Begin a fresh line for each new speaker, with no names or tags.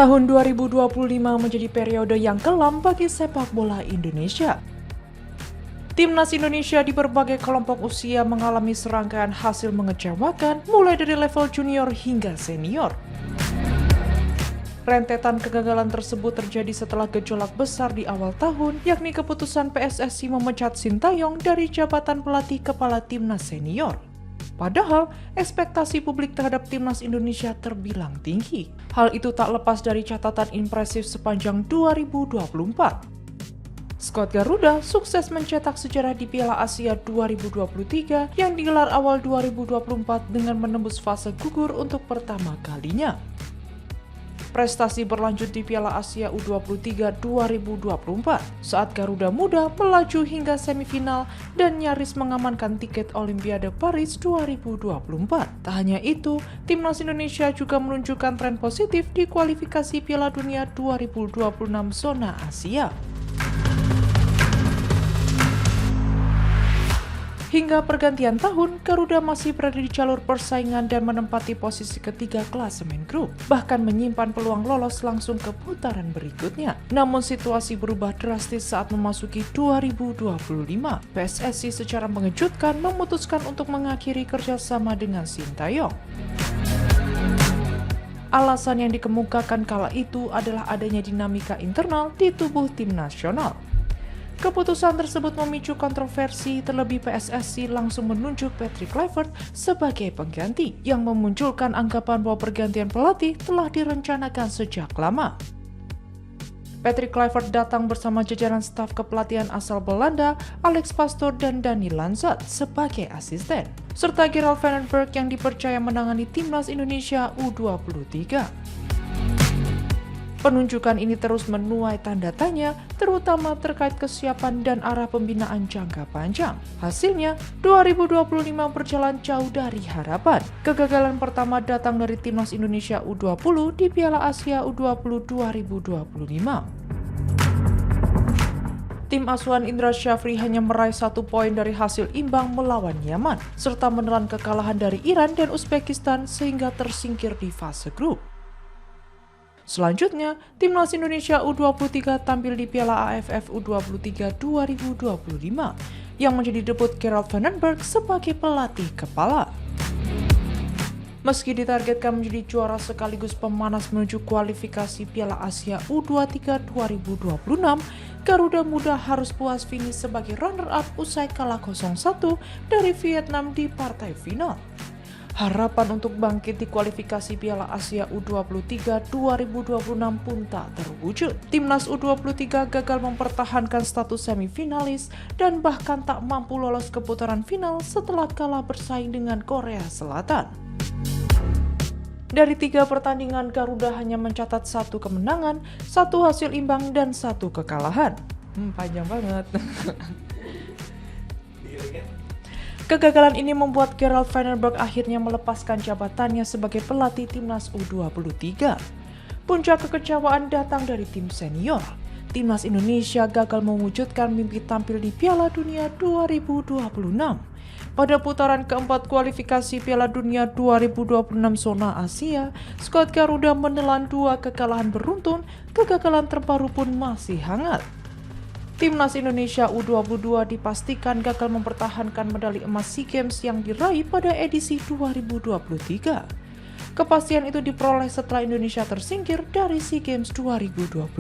Tahun 2025 menjadi periode yang kelam bagi sepak bola Indonesia. Timnas Indonesia di berbagai kelompok usia mengalami serangkaian hasil mengecewakan, mulai dari level junior hingga senior. Rentetan kegagalan tersebut terjadi setelah gejolak besar di awal tahun, yakni keputusan PSSI memecat Sintayong dari jabatan pelatih kepala timnas senior. Padahal, ekspektasi publik terhadap timnas Indonesia terbilang tinggi. Hal itu tak lepas dari catatan impresif sepanjang 2024. Skuad Garuda sukses mencetak sejarah di Piala Asia 2023 yang digelar awal 2024 dengan menembus fase gugur untuk pertama kalinya. Prestasi berlanjut di Piala Asia U23 2024 saat Garuda Muda melaju hingga semifinal dan nyaris mengamankan tiket Olimpiade Paris 2024. Tak hanya itu, Timnas Indonesia juga menunjukkan tren positif di kualifikasi Piala Dunia 2026 zona Asia. Hingga pergantian tahun, Garuda masih berada di jalur persaingan dan menempati posisi ketiga klasemen grup, bahkan menyimpan peluang lolos langsung ke putaran berikutnya. Namun situasi berubah drastis saat memasuki 2025. PSSI secara mengejutkan memutuskan untuk mengakhiri kerjasama dengan Sintayong. Alasan yang dikemukakan kala itu adalah adanya dinamika internal di tubuh tim nasional. Keputusan tersebut memicu kontroversi, terlebih PSSI langsung menunjuk Patrick Kluivert sebagai pengganti, yang memunculkan anggapan bahwa pergantian pelatih telah direncanakan sejak lama. Patrick Kluivert datang bersama jajaran staf kepelatihan asal Belanda, Alex Pastoor dan Dani Lanzat sebagai asisten, serta Gerald van den Berg yang dipercaya menangani timnas Indonesia U23. Penunjukan ini terus menuai tanda tanya, terutama terkait kesiapan dan arah pembinaan jangka panjang. Hasilnya, 2025 berjalan jauh dari harapan. Kegagalan pertama datang dari Timnas Indonesia U20 di Piala Asia U20 2025. Tim asuhan Indra Syafri hanya meraih 1 poin dari hasil imbang melawan Yaman, serta menelan kekalahan dari Iran dan Uzbekistan sehingga tersingkir di fase grup. Selanjutnya, Timnas Indonesia U23 tampil di Piala AFF U23 2025 yang menjadi debut Gerald van den Berg sebagai pelatih kepala. Meski ditargetkan menjadi juara sekaligus pemanas menuju kualifikasi Piala Asia U23 2026, Garuda Muda harus puas finish sebagai runner-up usai kalah 0-1 dari Vietnam di partai final. Harapan untuk bangkit di kualifikasi Piala Asia U23 2026 pun tak terwujud. Timnas U23 gagal mempertahankan status semifinalis dan bahkan tak mampu lolos ke putaran final setelah kalah bersaing dengan Korea Selatan. Dari 3 pertandingan, Garuda hanya mencatat 1 kemenangan, 1 hasil imbang, dan 1 kekalahan. Panjang banget. Kegagalan ini membuat Gerald van den Berg akhirnya melepaskan jabatannya sebagai pelatih Timnas U23. Puncak kekecewaan datang dari tim senior. Timnas Indonesia gagal mewujudkan mimpi tampil di Piala Dunia 2026. Pada putaran keempat kualifikasi Piala Dunia 2026 zona Asia, skuad Garuda menelan 2 kekalahan beruntun, kegagalan terbaru pun masih hangat. Timnas Indonesia U22 dipastikan gagal mempertahankan medali emas SEA Games yang diraih pada edisi 2023. Kepastian itu diperoleh setelah Indonesia tersingkir dari SEA Games 2025.